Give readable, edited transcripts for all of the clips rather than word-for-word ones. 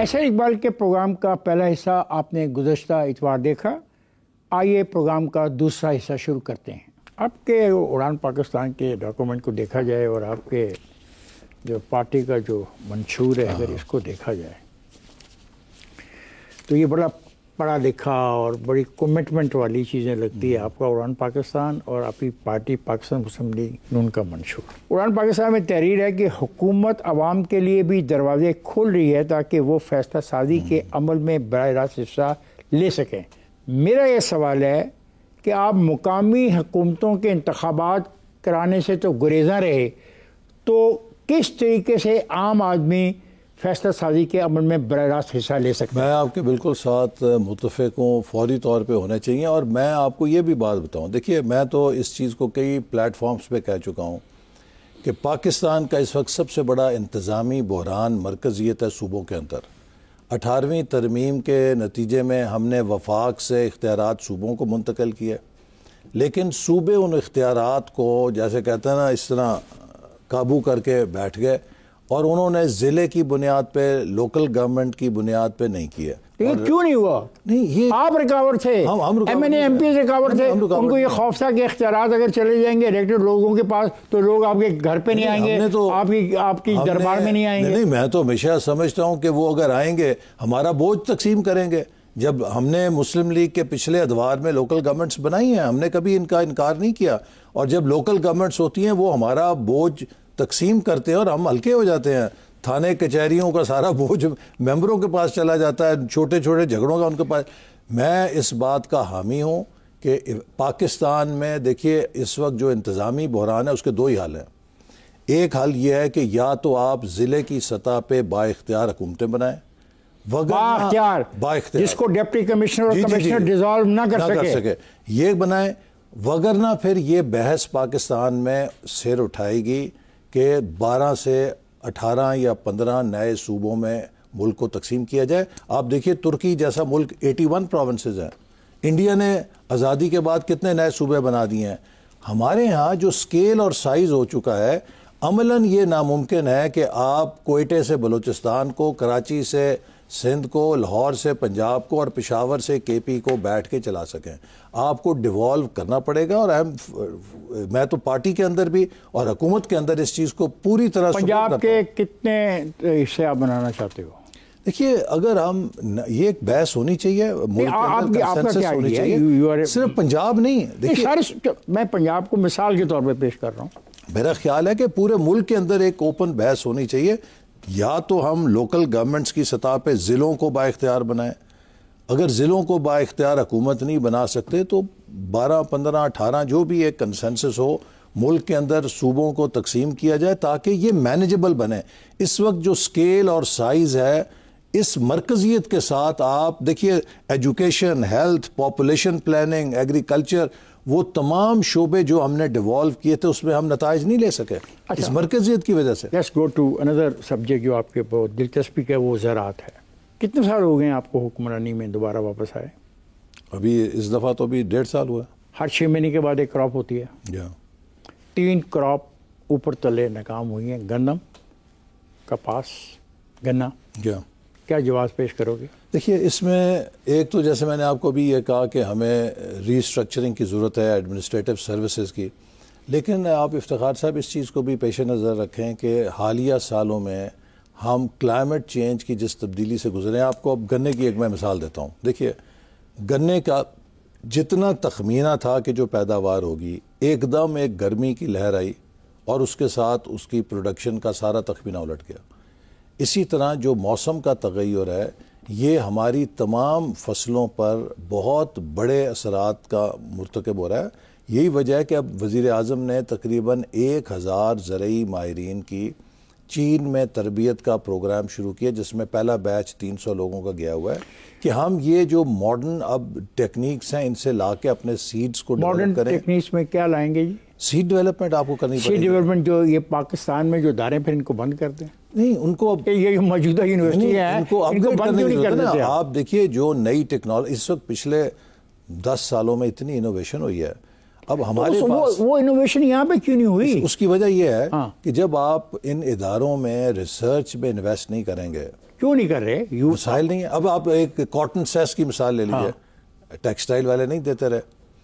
ایسر اقبال کے پروگرام کا پہلا حصہ آپ نے گزشتہ اتوار دیکھا. آئیے پروگرام کا دوسرا حصہ شروع کرتے ہیں. آپ کے اڑان پاکستان کے ڈاکومنٹ کو دیکھا جائے اور آپ کے جو پارٹی کا جو منشور ہے اگر اس کو دیکھا جائے تو یہ بڑا پڑھا لکھا اور بڑی کمٹمنٹ والی چیزیں لگتی ہے آپ کا اڑان پاکستان اور آپ کی پارٹی پاکستان مسلم لیگ نون کا منشور. اڑان پاکستان میں تحریر ہے کہ حکومت عوام کے لیے بھی دروازے کھول رہی ہے تاکہ وہ فیصلہ سازی کے عمل میں براہ راست حصہ لے سکیں. میرا یہ سوال ہے کہ آپ مقامی حکومتوں کے انتخابات کرانے سے تو گریزاں رہے, تو کس طریقے سے عام آدمی فیصلہ سازی کے عمل میں براہ راست حصہ لے سکتا ہے؟ میں آپ کے بالکل ساتھ متفق ہوں, فوری طور پہ ہونے چاہیے. اور میں آپ کو یہ بھی بات بتاؤں, دیکھیے میں تو اس چیز کو کئی پلیٹ فارمز پہ کہہ چکا ہوں کہ پاکستان کا اس وقت سب سے بڑا انتظامی بحران مرکزیت ہے صوبوں کے اندر. 18ویں ترمیم کے نتیجے میں ہم نے وفاق سے اختیارات صوبوں کو منتقل کیے, لیکن صوبے ان اختیارات کو جیسے کہتے ہیں نا اس طرح قابو کر کے بیٹھ گئے اور انہوں نے ضلع کی بنیاد پہ, لوکل گورنمنٹ کی بنیاد پہ نہیں کیا. لیکن کیوں نہیں ہوا؟ نہیں, یہ آپ رکاوٹ تھے, M N A M P رکاوٹ تھے. ان کو یہ خوف تھا کہ اختیارات اگر چلے جائیں گے الیکٹڈ لوگوں کے پاس تو لوگ آپ کے گھر پہ نہیں آئیں گے, آپ کی دربار میں نہیں آئیں گے. نہیں, میں تو ہمیشہ سمجھتا ہوں کہ وہ اگر آئیں گے ہمارا بوجھ تقسیم کریں گے. جب ہم نے مسلم لیگ کے پچھلے ادوار میں لوکل گورنمنٹس بنائی ہیں, ہم نے کبھی ان کا انکار نہیں کیا, اور جب لوکل گورنمنٹس ہوتی ہیں وہ ہمارا بوجھ تقسیم کرتے ہیں اور ہم ہلکے ہو جاتے ہیں. تھانے کچہریوں کا سارا بوجھ ممبروں کے پاس چلا جاتا ہے, چھوٹے چھوٹے جھگڑوں کا ان کے پاس. میں اس بات کا حامی ہوں کہ پاکستان میں دیکھیے اس وقت جو انتظامی بحران ہے اس کے دو ہی حل ہیں. ایک حل یہ ہے کہ یا تو آپ ضلع کی سطح پہ با اختیار حکومتیں بنائیں, بااختیار جس کو ڈپٹی کمشنر اور کمشنر ڈیزالو نہ کر سکے یہ بنائیں, وگرنہ پھر یہ بحث پاکستان میں سر اٹھائے گی کہ 12 سے 18 یا 15 نئے صوبوں میں ملک کو تقسیم کیا جائے. آپ دیکھیے ترکی جیسا ملک 81 پروونسز ہیں. انڈیا نے آزادی کے بعد کتنے نئے صوبے بنا دیے ہیں. ہمارے ہاں جو سکیل اور سائز ہو چکا ہے, عملاً یہ ناممکن ہے کہ آپ کوئٹے سے بلوچستان کو, کراچی سے سندھ کو, لاہور سے پنجاب کو اور پشاور سے کے پی کو بیٹھ کے چلا سکیں. آپ کو ڈیوالو کرنا پڑے گا. اور میں تو پارٹی کے اندر بھی اور حکومت کے اندر اس چیز کو پوری طرح پنجاب کے کتنے حصے آپ بنانا چاہتے ہو؟ دیکھیے اگر ہم یہ ایک بحث ہونی چاہیے, ہونی چاہیے, صرف پنجاب نہیں. دیکھیے میں پنجاب کو مثال کے طور پہ پیش کر رہا ہوں. میرا خیال ہے کہ پورے ملک کے اندر ایک اوپن بحث ہونی چاہیے. یا تو ہم لوکل گورنمنٹس کی سطح پہ ضلعوں کو با اختیار بنائیں. اگر ضلعوں کو با اختیار حکومت نہیں بنا سکتے تو 12, 15, 18 جو بھی ایک کنسنسس ہو ملک کے اندر صوبوں کو تقسیم کیا جائے تاکہ یہ مینیجبل بنے. اس وقت جو سکیل اور سائز ہے اس مرکزیت کے ساتھ آپ دیکھیے education, health, population planning, agriculture, وہ تمام شعبے جو ہم نے ڈیوالو کیے تھے اس میں ہم نتائج نہیں لے سکے اس مرکزیت کی وجہ سے. لیٹس گو ٹو اندر سبجیکٹ جو آپ کے بہت دلچسپی کا وہ زراعت ہے. کتنے سال ہو گئے ہیں آپ کو حکمرانی میں دوبارہ واپس آئے؟ ابھی اس دفعہ تو ابھی 1.5 سال ہوا. ہر 6 مہینے کے بعد ایک کراپ ہوتی ہے. 3 کراپ اوپر تلے ناکام ہوئی ہیں, گندم, کپاس, گنا. کیا جواز پیش کرو گے؟ دیکھیے اس میں ایک تو جیسے میں نے آپ کو بھی یہ کہا کہ ہمیں ری اسٹرکچرنگ کی ضرورت ہے ایڈمنسٹریٹو سروسز کی, لیکن آپ افتخار صاحب اس چیز کو بھی پیش نظر رکھیں کہ حالیہ سالوں میں ہم کلائمیٹ چینج کی جس تبدیلی سے گزرے ہیں. آپ کو اب گنے کی ایک میں مثال دیتا ہوں. دیکھیے گنے کا جتنا تخمینہ تھا کہ جو پیداوار ہوگی, ایک دم ایک گرمی کی لہر آئی اور اس کے ساتھ اس کی پروڈکشن کا سارا تخمینہ الٹ گیا. اسی طرح جو موسم کا تغیر ہے یہ ہماری تمام فصلوں پر بہت بڑے اثرات کا مرتکب ہو رہا ہے. یہی وجہ ہے کہ اب وزیر اعظم نے تقریباً 1000 زرعی ماہرین کی چین میں تربیت کا پروگرام شروع کیا جس میں پہلا بیچ 300 لوگوں کا گیا ہوا ہے کہ ہم یہ جو ماڈرن اب ٹیکنیکس ہیں ان سے لا کے اپنے سیڈز کو ڈیولپ کریں. ٹیکنیکس میں کیا لائیں گے جی؟ سیڈ ڈیولپمنٹ آپ کو کرنی پڑے گی. سیڈ ڈیولپمنٹ جو یہ پاکستان میں جو ادارے پھر ان کو بند کر دیں. نہیں, ان کو یہ موجودہ یونیورسٹی ہے ان کو اپ گریڈ کرنے کی ضرورت ہے. آپ دیکھیے جو نئی ٹیکنالوجی اس وقت پچھلے 10 سالوں میں اتنی انوویشن ہوئی ہے. اب ہمارے پاس وہ انوویشن یہاں پہ کیوں نہیں ہوئی؟ اس کی وجہ یہ ہے کہ جب آپ ان اداروں میں ریسرچ میں انویسٹ نہیں کریں گے کیوں نہیں کر رہے؟ مسائل نہیں ہے. اب آپ ایک کاٹن سیس کی مثال لے لیجیے, ٹیکسٹائل والے نہیں دیتے رہے,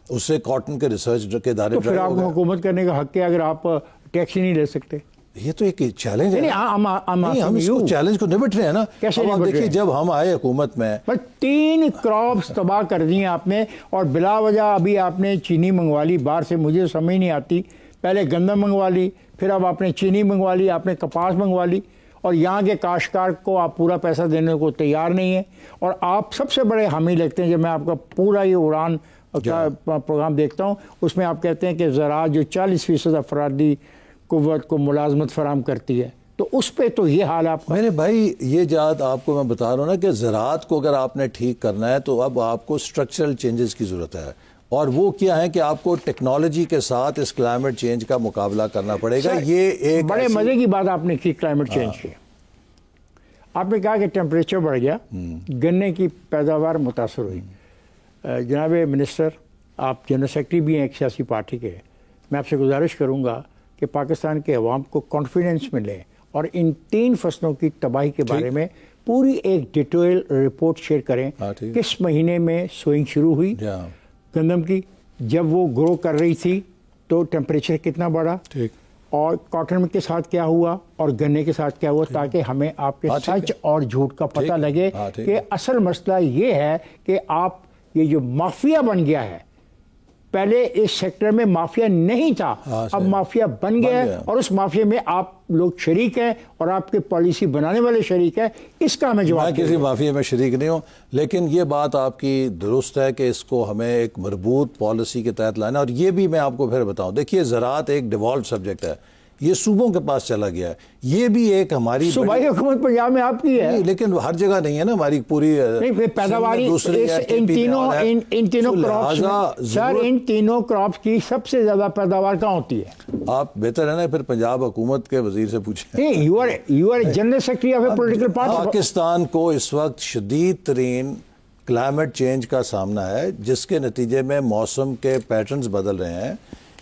اس سے کاٹن کے ریسرچ کے ادارے. تو پھر آپ کو حکومت کرنے کا حق ہے اگر آپ ٹیکس ہی نہیں لے سکتے. یہ تو ایک چیلنج ہے. ہم اس کو چیلنج کو نبٹ رہے ہیں نا. اب دیکھیے جب ہم آئے حکومت میں 3 کراپس تباہ کر دی آپ نے, اور بلا وجہ ابھی آپ نے چینی منگوا لی باہر سے, مجھے سمجھ نہیں آتی. پہلے گندم منگوا لی, پھر اب آپ نے چینی منگوا لی, آپ نے کپاس منگوا لی, اور یہاں کے کاشتکار کو آپ پورا پیسہ دینے کو تیار نہیں ہیں. اور آپ سب سے بڑے حامی لگتے ہیں. جب میں آپ کا پورا یہ اڑان کا پروگرام دیکھتا ہوں, اس میں آپ کہتے ہیں کہ زراعت جو 40% افرادی قوت کو ملازمت فراہم کرتی ہے, تو اس پہ تو یہ حال آپ کا. میرے بھائی یہ جات آپ کو میں بتا رہا ہوں نا کہ زراعت کو اگر آپ نے ٹھیک کرنا ہے تو اب آپ کو سٹرکچرل چینجز کی ضرورت ہے, اور وہ کیا ہے کہ آپ کو ٹیکنالوجی کے ساتھ اس کلائمیٹ چینج کا مقابلہ کرنا پڑے گا. یہ ایک بڑے مزے کی بات آپ نے کی کلائمیٹ چینج کی. آپ نے کہا کہ ٹیمپریچر بڑھ گیا, گنے کی پیداوار متاثر ہوئی. جناب منسٹر, آپ جنرل سیکرٹری بھی ہیں ایک سیاسی پارٹی کے, میں آپ سے گزارش کروں گا کہ پاکستان کے عوام کو کانفیڈنس میں لیں اور ان 3 فصلوں کی تباہی کے بارے میں پوری ایک ڈیٹیل رپورٹ شیئر کریں. کس مہینے میں سوئنگ شروع ہوئی گندم کی, جب وہ گرو کر رہی تھی تو ٹیمپریچر کتنا بڑھا, اور کاٹن کے ساتھ کیا ہوا اور گنے کے ساتھ کیا ہوا, تاکہ ہمیں آپ کے سچ اور جھوٹ کا پتہ لگے کہ اصل مسئلہ یہ ہے کہ آپ یہ جو مافیا بن گیا ہے, پہلے اس سیکٹر میں مافیا نہیں تھا, اب مافیا بن گیا ہے, اور اس مافیا میں آپ لوگ شریک ہیں اور آپ کے پالیسی بنانے والے شریک ہیں. اس کا ہمیں جواب. میں کسی مافیا میں شریک نہیں ہوں, لیکن یہ بات آپ کی درست ہے کہ اس کو ہمیں ایک مربوط پالیسی کے تحت لانا. اور یہ بھی میں آپ کو پھر بتاؤں, دیکھیے زراعت ایک ڈیوالوڈ سبجیکٹ ہے, یہ صوبوں کے پاس چلا گیا ہے. یہ بھی ایک ہماری صوبائی حکومت پنجاب میں آپ کی ہے, لیکن ہر جگہ نہیں ہے نا ہماری پوری پیداواری. ان تینوں کراپس کی سب سے زیادہ پیداوار کہاں ہوتی ہے؟ آپ بہتر ہے نا پھر پنجاب حکومت کے وزیر سے پوچھیں. You are general secretary of a political party. Pakistan کو اس وقت شدید ترین کلائمیٹ چینج کا سامنا ہے, جس کے نتیجے میں موسم کے پیٹرنز بدل رہے ہیں.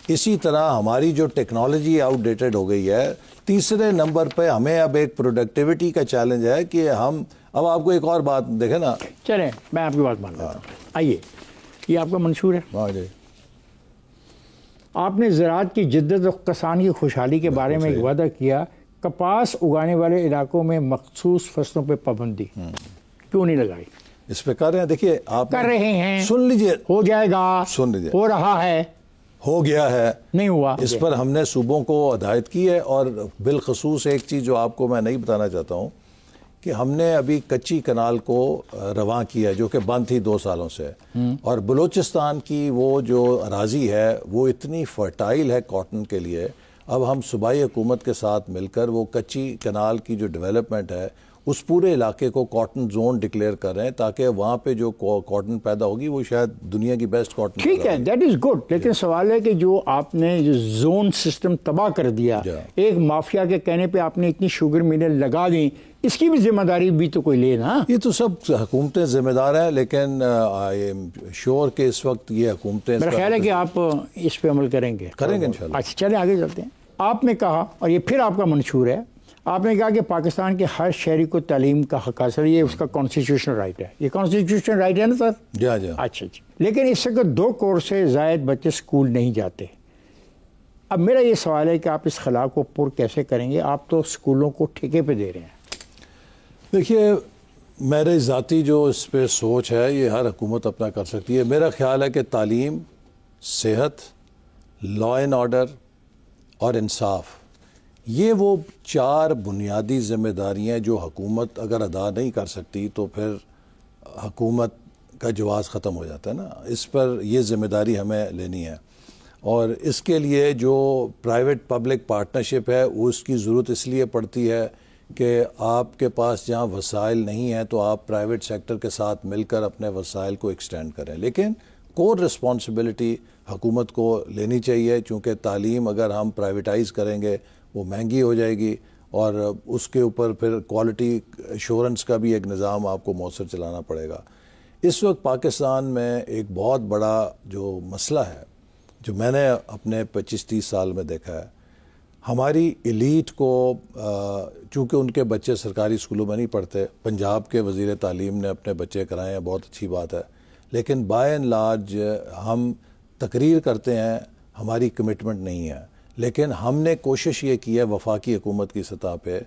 اسی طرح ہماری جو ٹیکنالوجی آؤٹ ڈیٹڈ ہو گئی ہے. تیسرے نمبر پہ ہمیں اب ایک پروڈکٹیوٹی کا چیلنج ہے کہ ہم اب آپ کو ایک اور بات دیکھیں نا. چلیں میں آپ کی بات مان لیتا ہوں. آئیے, یہ آپ کا منشور ہے. ہاں جی. آپ نے زراعت کی جدت اور کسان کی خوشحالی کے بارے میں ایک وعدہ کیا, کپاس اگانے والے علاقوں میں مخصوص فصلوں پہ پابندی کیوں نہیں لگائی؟ اس پہ کر رہے ہیں. دیکھیے آپ کر رہے ہیں, سن لیجئے, ہو جائے گا, سن لیجئے, ہو رہا ہے, ہو گیا ہے, نہیں ہوا. اس پر ہم نے صوبوں کو ہدایت کی ہے. اور بالخصوص ایک چیز جو آپ کو میں نہیں بتانا چاہتا ہوں کہ ہم نے ابھی کچی کنال کو رواں کیا جو کہ بند تھی 2 سالوں سے, اور بلوچستان کی وہ جو اراضی ہے وہ اتنی فرٹائل ہے کاٹن کے لیے. اب ہم صوبائی حکومت کے ساتھ مل کر وہ کچی کنال کی جو ڈیولپمنٹ ہے اس پورے علاقے کو کاٹن زون ڈکلیئر کر رہے ہیں, تاکہ وہاں پہ جو کاٹن پیدا ہوگی وہ شاید دنیا کی بیسٹ کاٹن. ٹھیک ہے, دیٹ از گڈ, لیکن سوال ہے کہ جو آپ نے جو زون سسٹم تباہ کر دیا, ایک مافیا کے کہنے پہ آپ نے اتنی شوگر ملیں لگا دیں, اس کی بھی ذمہ داری بھی تو کوئی لے نا. یہ تو سب حکومتیں ذمہ دار ہیں, لیکن شور کہ اس وقت یہ حکومتیں, میرا خیال ہے کہ آپ اس پہ عمل کریں گے انشاءاللہ. اچھا چلیں آگے چلتے ہیں. آپ نے کہا, اور یہ پھر آپ کا منشور ہے, آپ نے کہا کہ پاکستان کے ہر شہری کو تعلیم کا حق حاصل, یہ اس کا کانسٹیٹیوشنل رائٹ ہے. یہ کانسٹیٹیوشنل رائٹ ہے نا سر؟ جی. اچھا, لیکن اس سے 2 کروڑ سے زائد بچے اسکول نہیں جاتے. اب میرا یہ سوال ہے کہ آپ اس خلا کو پر کیسے کریں گے؟ آپ تو اسکولوں کو ٹھیکے پہ دے رہے ہیں. دیکھیے میرے ذاتی جو اس پہ سوچ ہے یہ ہر حکومت اپنا کر سکتی ہے. میرا خیال ہے کہ تعلیم, صحت, لا اینڈ آرڈر اور انصاف, یہ وہ 4 بنیادی ذمہ داریاں جو حکومت اگر ادا نہیں کر سکتی تو پھر حکومت کا جواز ختم ہو جاتا ہے نا. اس پر یہ ذمہ داری ہمیں لینی ہے, اور اس کے لیے جو پرائیویٹ پبلک پارٹنرشپ ہے اس کی ضرورت اس لیے پڑتی ہے کہ آپ کے پاس جہاں وسائل نہیں ہیں تو آپ پرائیویٹ سیکٹر کے ساتھ مل کر اپنے وسائل کو ایکسٹینڈ کریں. لیکن کور رسپانسبلٹی حکومت کو لینی چاہیے, چونکہ تعلیم اگر ہم پرائیویٹائز کریں گے وہ مہنگی ہو جائے گی, اور اس کے اوپر پھر کوالٹی ایشورنس کا بھی ایک نظام آپ کو مؤثر چلانا پڑے گا. اس وقت پاکستان میں ایک بہت بڑا جو مسئلہ ہے جو میں نے اپنے 25-30 سال میں دیکھا ہے, ہماری ایلیٹ کو چونکہ ان کے بچے سرکاری اسکولوں میں نہیں پڑھتے، پنجاب کے وزیر تعلیم نے اپنے بچے کرائے ہیں، بہت اچھی بات ہے، لیکن بائی اینڈ لارج ہم تقریر کرتے ہیں، ہماری کمٹمنٹ نہیں ہے، لیکن ہم نے کوشش یہ کی ہے وفاقی حکومت کی سطح پہ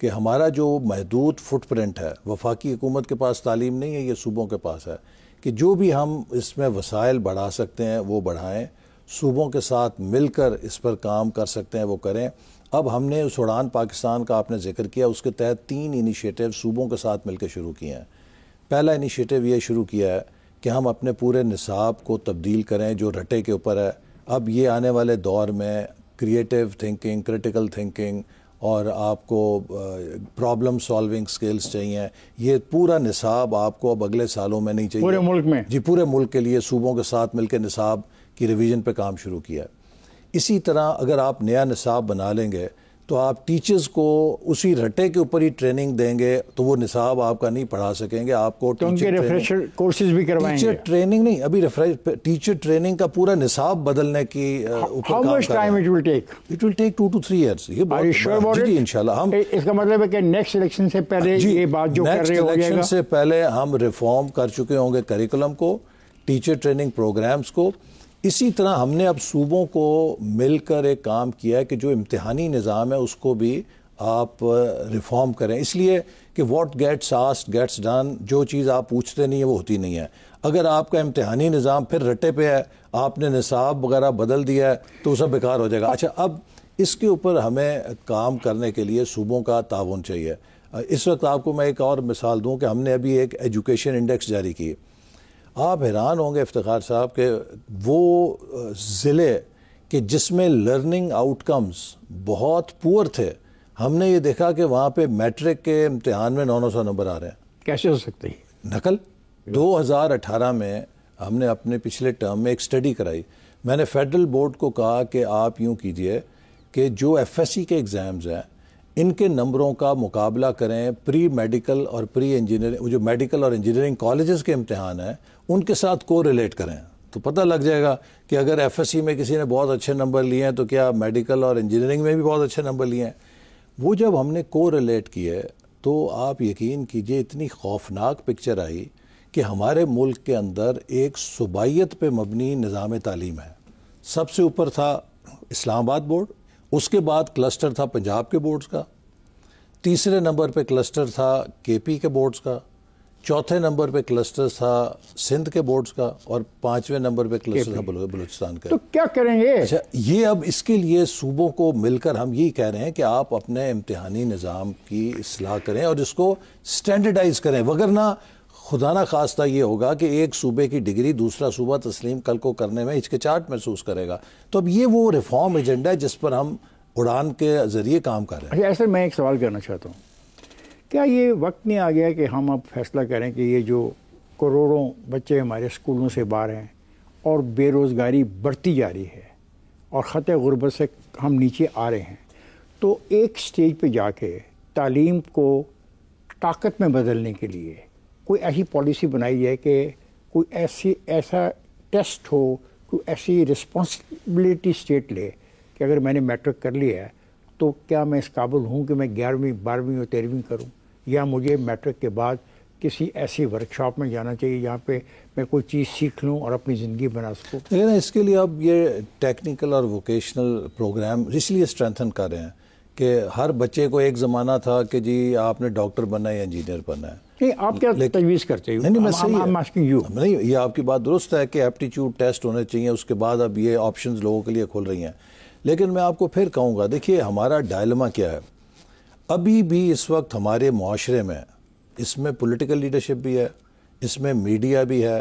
کہ ہمارا جو محدود فٹ پرنٹ ہے، وفاقی حکومت کے پاس تعلیم نہیں ہے، یہ صوبوں کے پاس ہے، کہ جو بھی ہم اس میں وسائل بڑھا سکتے ہیں وہ بڑھائیں، صوبوں کے ساتھ مل کر اس پر کام کر سکتے ہیں وہ کریں۔ اب ہم نے اس اڑان پاکستان کا آپ نے ذکر کیا، اس کے تحت 3 انیشیٹو صوبوں کے ساتھ مل کے شروع کیے ہیں۔ پہلا انیشیٹو یہ شروع کیا ہے کہ ہم اپنے پورے نصاب کو تبدیل کریں جو رٹے کے اوپر ہے۔ اب یہ آنے والے دور میں کریٹیو تھنکنگ، کریٹیکل تھنکنگ اور آپ کو پرابلم سالونگ سکلز چاہیے، یہ پورا نصاب آپ کو اب اگلے سالوں میں نہیں چاہیے، پورے ملک میں؟ جی، پورے ملک کے لیے صوبوں کے ساتھ مل کے نصاب کی ریویژن پہ کام شروع کیا ہے۔ اسی طرح اگر آپ نیا نصاب بنا لیں گے تو آپ ٹیچرز کو اسی رٹے کے اوپر ہی ٹریننگ دیں گے تو وہ نصاب آپ کا نہیں پڑھا سکیں گے، آپ کو ریفریشر کورسز بھی کروائیں گے؟ ٹیچر ٹریننگ نہیں، ابھی ٹیچر ٹریننگ کا پورا نصاب بدلنے کی اوپر کام کر رہے ہیں۔ It will take 2 to 3 years۔ یہ بہت جی انشاءاللہ ہم، اس کا مطلب ہے کہ نیکسٹ الیکشن سے پہلے یہ بات جو کر رہے ہو جائے گا، الیکشن سے پہلے ہم ریفارم کر چکے ہوں گے کریکولم کو، ٹیچر ٹریننگ پروگرامز کو۔ اسی طرح ہم نے اب صوبوں کو مل کر ایک کام کیا ہے کہ جو امتحانی نظام ہے اس کو بھی آپ ریفارم کریں، اس لیے کہ what gets asked gets done, جو چیز آپ پوچھتے نہیں ہیں وہ ہوتی نہیں ہے۔ اگر آپ کا امتحانی نظام پھر رٹے پہ ہے، آپ نے نصاب وغیرہ بدل دیا ہے تو سب بیکار ہو جائے گا۔ اچھا، اب اس کے اوپر ہمیں کام کرنے کے لیے صوبوں کا تعاون چاہیے۔ اس وقت آپ کو میں ایک اور مثال دوں کہ ہم نے ابھی ایک ایجوکیشن انڈیکس جاری کی۔ آپ حیران ہوں گے افتخار صاحب کہ وہ ضلع کہ جس میں لرننگ آؤٹ کمز بہت پور تھے، ہم نے یہ دیکھا کہ وہاں پہ میٹرک کے امتحان میں 900 نمبر آ رہے ہیں۔ کیسے ہو سکتے ہیں؟ نقل 2018 میں ہم نے اپنے پچھلے ٹرم میں ایک سٹڈی کرائی، میں نے فیڈرل بورڈ کو کہا کہ آپ یوں کیجئے کہ جو FSC کے ایگزامز ہیں ان کے نمبروں کا مقابلہ کریں پری میڈیکل اور پری انجینئرنگ، جو میڈیکل اور انجینئرنگ کالجز کے امتحان ہیں ان کے ساتھ کو ریلیٹ کریں، تو پتہ لگ جائے گا کہ اگر FSC میں کسی نے بہت اچھے نمبر لیے ہیں تو کیا میڈیکل اور انجینئرنگ میں بھی بہت اچھے نمبر لیے ہیں۔ وہ جب ہم نے کو ریلیٹ کیے تو آپ یقین کیجئے اتنی خوفناک پکچر آئی کہ ہمارے ملک کے اندر ایک صوبائیت پہ مبنی نظام تعلیم ہے۔ سب سے اوپر تھا اسلام آباد بورڈ، اس کے بعد کلسٹر تھا پنجاب کے بورڈز کا، تیسرے نمبر پہ کلسٹر تھا KP کے بورڈز کا، چوتھے نمبر پہ کلسٹر تھا سندھ کے بورڈز کا، اور 5ویں نمبر پہ کلسٹر تھا بلوچستان کا۔ تو کیا کریں گے؟ اچھا، یہ اب اس کے لیے صوبوں کو مل کر ہم یہی کہہ رہے ہیں کہ آپ اپنے امتحانی نظام کی اصلاح کریں اور اس کو سٹینڈرڈائز کریں، وگرنہ خدا نہ خواستہ یہ ہوگا کہ ایک صوبے کی ڈگری دوسرا صوبہ تسلیم کل کو کرنے میں ہچکچاہٹ محسوس کرے گا۔ تو اب یہ وہ ریفارم ایجنڈا ہے جس پر ہم اڑان کے ذریعے کام کر رہے ہیں۔ ایسے میں ایک سوال کرنا چاہتا ہوں، کیا یہ وقت نہیں آ گیا کہ ہم اب فیصلہ کریں کہ یہ جو کروڑوں بچے ہمارے اسکولوں سے باہر ہیں اور بے روزگاری بڑھتی جا رہی ہے اور خطۂ غربت سے ہم نیچے آ رہے ہیں، تو ایک سٹیج پہ جا کے تعلیم کو طاقت میں بدلنے کے لیے کوئی ایسی پالیسی بنائی جائے کہ کوئی ایسا ٹیسٹ ہو، کوئی ایسی رسپانسبلٹی اسٹیٹ لے کہ اگر میں نے میٹرک کر لیا ہے تو کیا میں اس قابل ہوں کہ میں 11ویں 12ویں اور 13ویں کروں، یا مجھے میٹرک کے بعد کسی ایسی ورکشاپ میں جانا چاہیے جہاں پہ میں کوئی چیز سیکھ لوں اور اپنی زندگی بنا سکوں۔ لیکن اس کے لیے اب یہ ٹیکنیکل اور ووکیشنل پروگرام اس لیے اسٹرینتھن کر رہے ہیں کہ ہر بچے کو ایک زمانہ تھا کہ جی آپ نے ڈاکٹر بننا ہے یا انجینئر بننا ہے۔ نہیں، آپ کیا تجویز کرتے ہو؟ نہیں، یہ آپ کی بات درست ہے کہ ایپٹیچیوڈ ٹیسٹ ہونے چاہیے، اس کے بعد اب یہ آپشنز لوگوں کے لیے کھل رہی ہیں، لیکن میں آپ کو پھر کہوں گا، دیکھیے ہمارا ڈائلما کیا ہے، ابھی بھی اس وقت ہمارے معاشرے میں اس میں پولیٹیکل لیڈرشپ بھی ہے، اس میں میڈیا بھی ہے،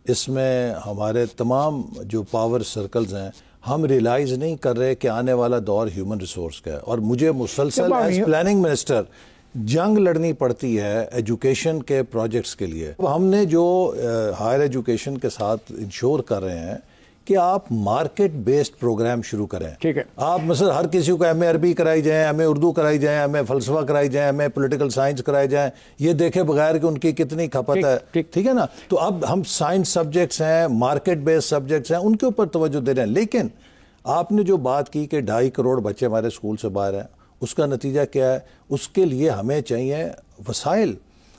اس میں ہمارے تمام جو پاور سرکلز ہیں، ہم ریلائز نہیں کر رہے کہ آنے والا دور ہیومن ریسورس کا ہے، اور مجھے مسلسل ایز پلاننگ منسٹر جنگ لڑنی پڑتی ہے ایجوکیشن کے پروجیکٹس کے لیے۔ ہم نے جو ہائر ایجوکیشن کے ساتھ انشور کر رہے ہیں کہ آپ مارکیٹ بیسڈ پروگرام شروع کریں۔ ٹھیک ہے، آپ مثلا ہر کسی کو ایم اے عربی کرائی جائیں، ایم اے اردو کرائی جائیں، ایم اے فلسفہ کرائی جائیں، ایم اے پولیٹیکل سائنس کرائی جائیں، یہ دیکھے بغیر کہ ان کی کتنی کھپت ہے، ٹھیک ہے نا؟ تو اب ہم سائنس سبجیکٹس ہیں، مارکیٹ بیسڈ سبجیکٹس ہیں، ان کے اوپر توجہ دے رہے ہیں، لیکن آپ نے جو بات کی کہ 2.5 کروڑ بچے ہمارے اسکول سے باہر ہیں، اس کا نتیجہ کیا ہے؟ اس کے لیے ہمیں چاہیے وسائل.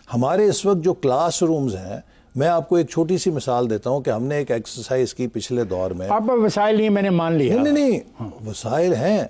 ہمارے اس وقت جو کلاس رومز ہیں، میں آپ کو ایک چھوٹی سی مثال دیتا ہوں کہ ہم نے ایک ایکسرسائز کی پچھلے دور میں. آپ وسائل نہیں، میں نے مان لیا. نہیں وسائل ہیں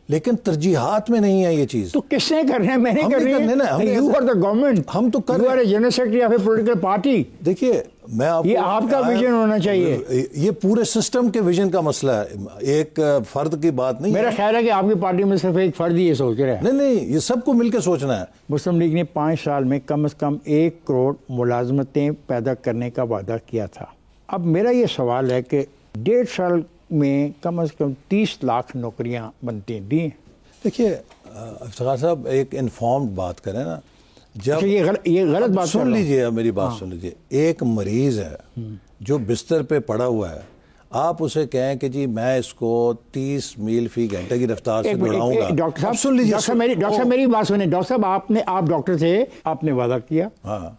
لیکن ترجیحات میں نہیں ہے یہ چیز. تو کس نے کر رہے ہیں؟ میں نہیں کر رہی ہوں. You are the government. ہم تو کر رہے ہیں. You are a general secretary of a political party. دیکھیے میں یہ آپ کا ویژن ہونا چاہیے. یہ پورے سسٹم کے ویژن کا مسئلہ ہے، ایک فرد کی بات نہیں. میرا خیال ہے کہ آپ کی پارٹی میں صرف ایک فرد ہی یہ سوچ رہا ہے. نہیں، یہ سب کو مل کے سوچنا ہے. مسلم لیگ نے 5 سال میں کم از کم 1 کروڑ ملازمتیں پیدا کرنے کا وعدہ کیا تھا. اب میرا یہ سوال ہے کہ 1.5 سال میں کم از کم 30 لاکھ نوکریاں بنتی ہیں. دیکھیے افتخار صاحب، ایک انفارمڈ بات کریں نا. جب یہ غلط بات سن لیجئے، میری بات سن لیجئے. ایک مریض ہے جو بستر پہ پڑا ہوا ہے، آپ اسے کہیں کہ جی میں اس کو 30 میل فی گھنٹے کی رفتار سے دوڑاؤں گا. ڈاکٹر صاحب میری بات سنیں. ڈاکٹر صاحب آپ ڈاکٹر تھے، آپ نے وعدہ کیا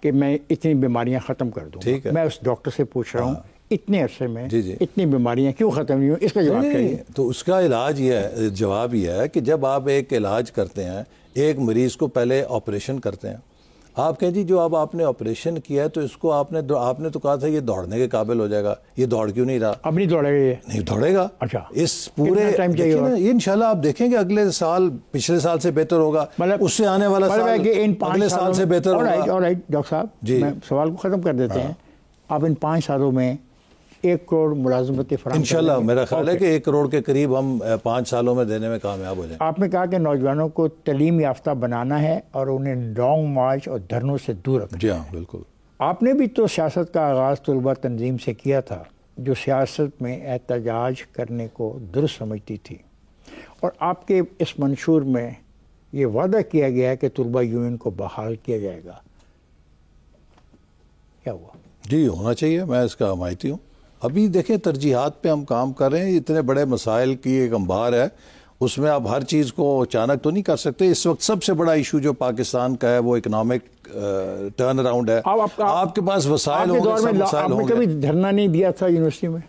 کہ میں اتنی بیماریاں ختم کر دوں گا. میں اس ڈاکٹر سے پوچھ رہا ہوں اتنے عرصے میں اتنی بیماریاں کیوں ختم نہیں ہوئی؟ اس کا جواب کیا؟ تو اس کا علاج یہ ہے، جواب یہ ہے کہ جب آپ ایک علاج کرتے ہیں، ایک مریض کو پہلے آپریشن کرتے ہیں، آپ کہیں جی جو اب آپ نے آپریشن کیا ہے تو اس کو آپ نے تو کہا تھا یہ دوڑنے کے قابل ہو جائے گا، یہ دوڑ کیوں نہیں رہا؟ اب نہیں دوڑے گا. یہ نہیں دوڑے گا. اچھا، اس پورے یہ انشاءاللہ آپ دیکھیں گے اگلے سال پچھلے سال سے بہتر ہوگا، اس سے آنے والا سال اگلے سال سے بہتر ہوگا. ڈاکٹر صاحب میں سوال کو ختم کر دیتے ہیں. آپ ان 5 سالوں میں 1 کروڑ ملازمتیں فراہم انشاءاللہ میرا خیال ہے کہ 1 کروڑ کے قریب ہم 5 سالوں میں دینے میں کامیاب ہو جائیں. آپ نے کہا کہ نوجوانوں کو تعلیم یافتہ بنانا ہے اور انہیں لانگ مارچ اور دھرنوں سے دور رکھنا. جی ہاں بالکل. آپ نے بھی تو سیاست کا آغاز طلبہ تنظیم سے کیا تھا جو سیاست میں احتجاج کرنے کو درست سمجھتی تھی، اور آپ کے اس منشور میں یہ وعدہ کیا گیا ہے کہ طلبہ یونین کو بحال کیا جائے گا. کیا ہوا؟ جی ہونا چاہیے، میں اس کا حمایتی ہوں. ابھی دیکھیں ترجیحات پہ ہم کام کر رہے ہیں. اتنے بڑے مسائل کی ایک انبار ہے، اس میں آپ ہر چیز کو اچانک تو نہیں کر سکتے. اس وقت سب سے بڑا ایشو جو پاکستان کا ہے وہ اکنامک ٹرن اراؤنڈ ہے. آپ کے پاس وسائل ہوں گے، سب وسائل ہوں گے. کبھی دھرنا نہیں دیا تھا یونیورسٹی میں؟